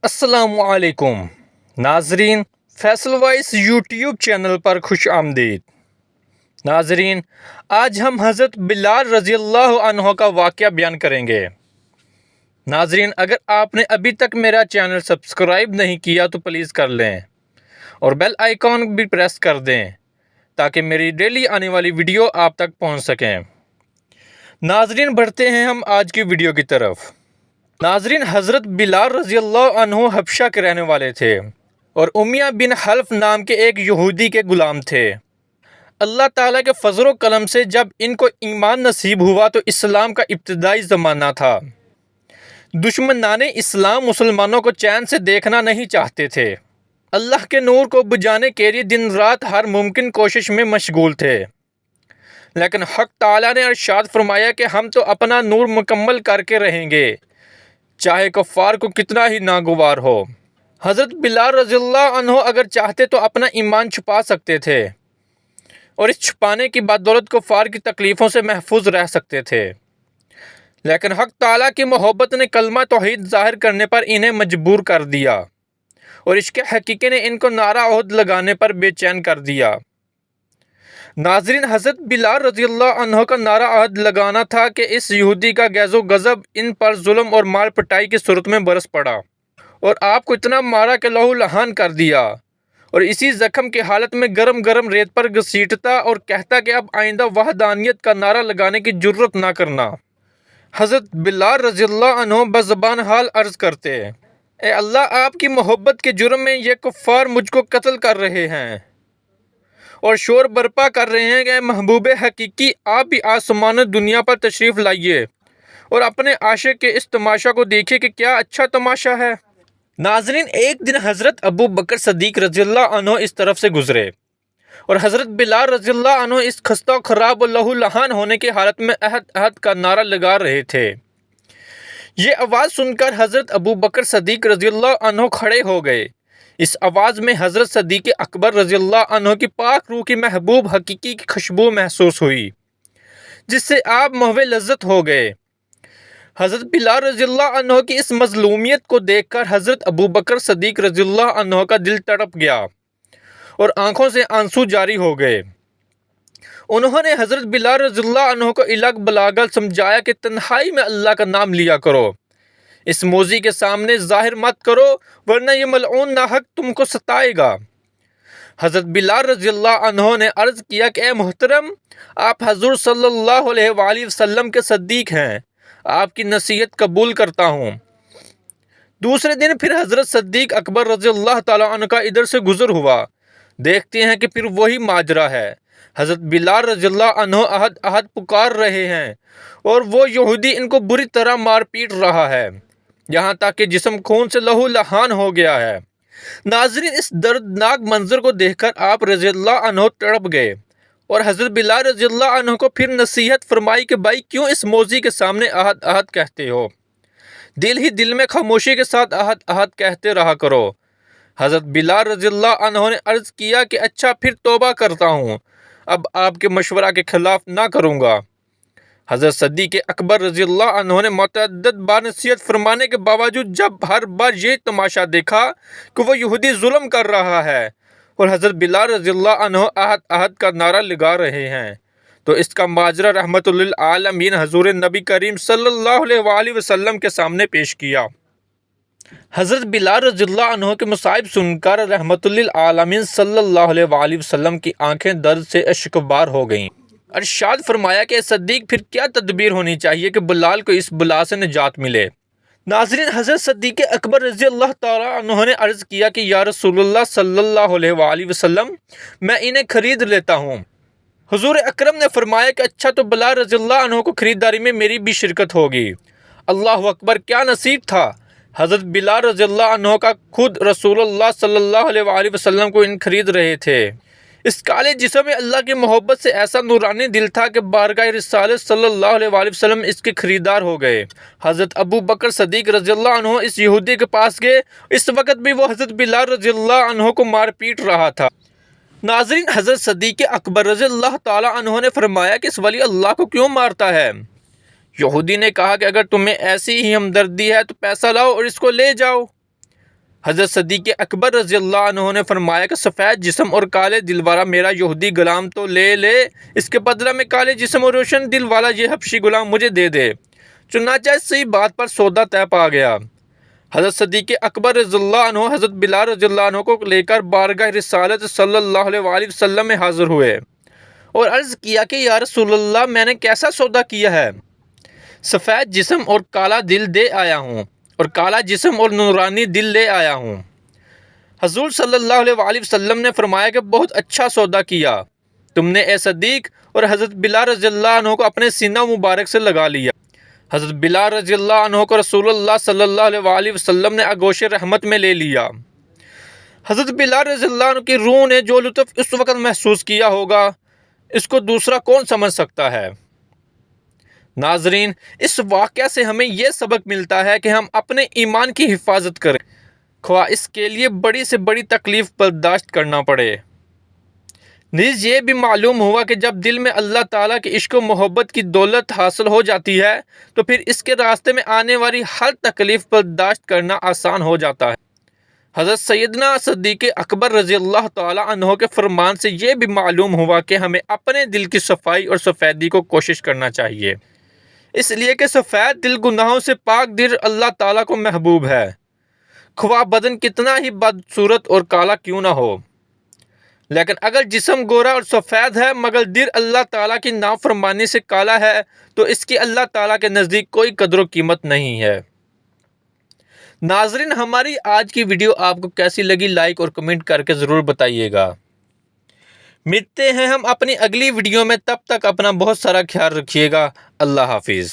السلام علیکم ناظرین، فیصل وائس یوٹیوب چینل پر خوش آمدید۔ ناظرین، آج ہم حضرت بلال رضی اللہ عنہ کا واقعہ بیان کریں گے۔ ناظرین، اگر آپ نے ابھی تک میرا چینل سبسکرائب نہیں کیا تو پلیز کر لیں اور بیل آئیکن بھی پریس کر دیں تاکہ میری ڈیلی آنے والی ویڈیو آپ تک پہنچ سکیں۔ ناظرین، بڑھتے ہیں ہم آج کی ویڈیو کی طرف۔ ناظرین، حضرت بلال رضی اللہ عنہ حبشہ کے رہنے والے تھے اور امیہ بن حلف نام کے ایک یہودی کے غلام تھے۔ اللہ تعالیٰ کے فضل و کرم سے جب ان کو ایمان نصیب ہوا تو اسلام کا ابتدائی زمانہ تھا۔ دشمنان اسلام مسلمانوں کو چین سے دیکھنا نہیں چاہتے تھے۔ اللہ کے نور کو بجھانے کے لیے دن رات ہر ممکن کوشش میں مشغول تھے، لیکن حق تعالیٰ نے ارشاد فرمایا کہ ہم تو اپنا نور مکمل کر کے رہیں گے، چاہے کفار کو کتنا ہی ناگوار ہو۔ حضرت بلال رضی اللہ عنہ اگر چاہتے تو اپنا ایمان چھپا سکتے تھے اور اس چھپانے کی بدولت کفار کی تکلیفوں سے محفوظ رہ سکتے تھے، لیکن حق تعالیٰ کی محبت نے کلمہ توحید ظاہر کرنے پر انہیں مجبور کر دیا اور عشق حقیقی نے ان کو نعرہ عہد لگانے پر بے چین کر دیا۔ ناظرین، حضرت بلال رضی اللہ عنہ کا نعرہ عہد لگانا تھا کہ اس یہودی کا غیظ و غضب ان پر ظلم اور مار پٹائی کی صورت میں برس پڑا اور آپ کو اتنا مارا کہ لہو لہان کر دیا، اور اسی زخم کی حالت میں گرم گرم ریت پر گھسیٹتا اور کہتا کہ اب آئندہ وحدانیت کا نعرہ لگانے کی جرت نہ کرنا۔ حضرت بلال رضی اللہ عنہ بزبان حال عرض کرتے، اے اللہ، آپ کی محبت کے جرم میں یہ کفار مجھ کو قتل کر رہے ہیں اور شور برپا کر رہے ہیں کہ محبوب حقیقی، آپ بھی آسمان دنیا پر تشریف لائیے اور اپنے عاشق کے اس تماشا کو دیکھیے کہ کیا اچھا تماشا ہے۔ ناظرین، ایک دن حضرت ابو بکر صدیق رضی اللہ عنہ اس طرف سے گزرے اور حضرت بلال رضی اللہ عنہ اس خستہ و خراب و لہو لہان ہونے کی حالت میں عہد عہد کا نعرہ لگا رہے تھے۔ یہ آواز سن کر حضرت ابو بکر صدیق رضی اللہ عنہ کھڑے ہو گئے۔ اس آواز میں حضرت صدیق اکبر رضی اللہ عنہ کی پاک روح کی محبوب حقیقی کی خوشبو محسوس ہوئی، جس سے آپ محو لذت ہو گئے۔ حضرت بلال رضی اللہ عنہ کی اس مظلومیت کو دیکھ کر حضرت ابو بکر صدیق رضی اللہ عنہ کا دل تڑپ گیا اور آنکھوں سے آنسو جاری ہو گئے۔ انہوں نے حضرت بلال رضی اللہ عنہ کو الگ بلاغت سمجھایا کہ تنہائی میں اللہ کا نام لیا کرو، اس موذی کے سامنے ظاہر مت کرو ورنہ یہ ملعون ناحق تم کو ستائے گا۔ حضرت بلال رضی اللہ عنہ نے عرض کیا کہ اے محترم، آپ حضور صلی اللہ علیہ وآلہ وسلم کے صدیق ہیں، آپ کی نصیحت قبول کرتا ہوں۔ دوسرے دن پھر حضرت صدیق اکبر رضی اللہ تعالیٰ عنہ کا ادھر سے گزر ہوا۔ دیکھتے ہیں کہ پھر وہی ماجرا ہے۔ حضرت بلال رضی اللہ عنہ عہد عہد پکار رہے ہیں اور وہ یہودی ان کو بری طرح مار پیٹ رہا ہے، یہاں تک کہ جسم خون سے لہو لہان ہو گیا ہے۔ ناظرین، اس دردناک منظر کو دیکھ کر آپ رضی اللہ عنہ تڑپ گئے اور حضرت بلال رضی اللہ عنہ کو پھر نصیحت فرمائی کہ بھائی، کیوں اس موذی کے سامنے عہد عہد کہتے ہو؟ دل ہی دل میں خاموشی کے ساتھ عہد عہد کہتے رہا کرو۔ حضرت بلال رضی اللہ عنہ نے عرض کیا کہ اچھا، پھر توبہ کرتا ہوں، اب آپ کے مشورہ کے خلاف نہ کروں گا۔ حضرت صدیق اکبر رضی اللہ عنہ نے متعدد بار نصیحت فرمانے کے باوجود جب ہر بار یہ تماشا دیکھا کہ وہ یہودی ظلم کر رہا ہے اور حضرت بلال رضی اللہ عنہ عہد عہد کا نعرہ لگا رہے ہیں، تو اس کا ماجرا رحمت للعالمین حضور نبی کریم صلی اللہ علیہ وآلہ وسلم کے سامنے پیش کیا۔ حضرت بلال رضی اللہ عنہ کے مصائب سن کر رحمت للعالمین صلی اللہ علیہ وآلہ وسلم کی آنکھیں درد سے اشکبار ہو گئیں۔ ارشاد فرمایا کہ صدیق، پھر کیا تدبیر ہونی چاہیے کہ بلال کو اس بلا سے نجات ملے؟ ناظرین، حضرت صدیق اکبر رضی اللہ تعالیٰ عنہ نے عرض کیا کہ یا رسول اللہ صلی اللہ علیہ وآلہ وسلم، میں انہیں خرید لیتا ہوں۔ حضور اکرم نے فرمایا کہ اچھا، تو بلال رضی اللہ عنہ کو خریداری میں میری بھی شرکت ہوگی۔ اللہ اکبر، کیا نصیب تھا! حضرت بلال رضی اللہ عنہ کا خود رسول اللہ صلی اللہ علیہ وآلہ وسلم کو ان خرید رہے تھے۔ اس کالے جسم میں اللہ کی محبت سے ایسا نورانی دل تھا کہ بارگاہ رسالت صلی اللہ علیہ وآلہ وسلم اس کے خریدار ہو گئے۔ حضرت ابو بکر صدیق رضی اللہ عنہ اس یہودی کے پاس گئے، اس وقت بھی وہ حضرت بلال رضی اللہ عنہ کو مار پیٹ رہا تھا۔ ناظرین، حضرت صدیق اکبر رضی اللہ تعالیٰ عنہ نے فرمایا کہ اس ولی اللہ کو کیوں مارتا ہے؟ یہودی نے کہا کہ اگر تمہیں ایسی ہی ہمدردی ہے تو پیسہ لاؤ اور اس کو لے جاؤ۔ حضرت صدیق اکبر رضی اللہ عنہ نے فرمایا کہ سفید جسم اور کالے دل والا میرا یہودی غلام تو لے لے، اس کے بدلہ میں کالے جسم اور روشن دل والا یہ حبشی غلام مجھے دے دے۔ چنانچہ اسی بات پر سودا طے پا گیا۔ حضرت صدیق اکبر رضی اللہ عنہ حضرت بلال رضی اللہ عنہ کو لے کر بارگاہ رسالت صلی اللہ علیہ وآلہ وسلم میں حاضر ہوئے اور عرض کیا کہ یا رسول اللہ، میں نے کیسا سودا کیا ہے؟ سفید جسم اور کالا دل دے آیا ہوں، اور کالا جسم اور نورانی دل لے آیا ہوں۔ حضور صلی اللہ علیہ وآلہ وسلم نے فرمایا کہ بہت اچھا سودا کیا، تم نے اے صدیق اور حضرت بلال رضی اللہ عنہ کو اپنے سینہ مبارک سے لگا لیا۔ حضرت بلال رضی اللہ عنہ کو رسول اللہ صلی اللہ علیہ وآلہ وسلم نے آغوش رحمت میں لے لیا۔ حضرت بلال رضی اللہ عنہ کی روح نے جو لطف اس وقت محسوس کیا ہوگا، اس کو دوسرا کون سمجھ سکتا ہے؟ ناظرین، اس واقعہ سے ہمیں یہ سبق ملتا ہے کہ ہم اپنے ایمان کی حفاظت کریں، خواہ اس کے لیے بڑی سے بڑی تکلیف برداشت کرنا پڑے۔ نیز یہ بھی معلوم ہوا کہ جب دل میں اللہ تعالیٰ کے عشق و محبت کی دولت حاصل ہو جاتی ہے تو پھر اس کے راستے میں آنے والی ہر تکلیف برداشت کرنا آسان ہو جاتا ہے۔ حضرت سیدنا صدیق اکبر رضی اللہ تعالیٰ عنہ کے فرمان سے یہ بھی معلوم ہوا کہ ہمیں اپنے دل کی صفائی اور سفیدی کو کوشش کرنا چاہیے، اس لیے کہ سفید دل گناہوں سے پاک دل اللہ تعالیٰ کو محبوب ہے، خواہ بدن کتنا ہی بدصورت اور کالا کیوں نہ ہو۔ لیکن اگر جسم گورا اور سفید ہے مگر دل اللہ تعالیٰ کی نافرمانی سے کالا ہے تو اس کی اللہ تعالیٰ کے نزدیک کوئی قدر و قیمت نہیں ہے۔ ناظرین، ہماری آج کی ویڈیو آپ کو کیسی لگی لائک اور کمنٹ کر کے ضرور بتائیے گا۔ ملتے ہیں ہم اپنی اگلی ویڈیو میں، تب تک اپنا بہت سارا خیال رکھیے گا۔ اللہ حافظ۔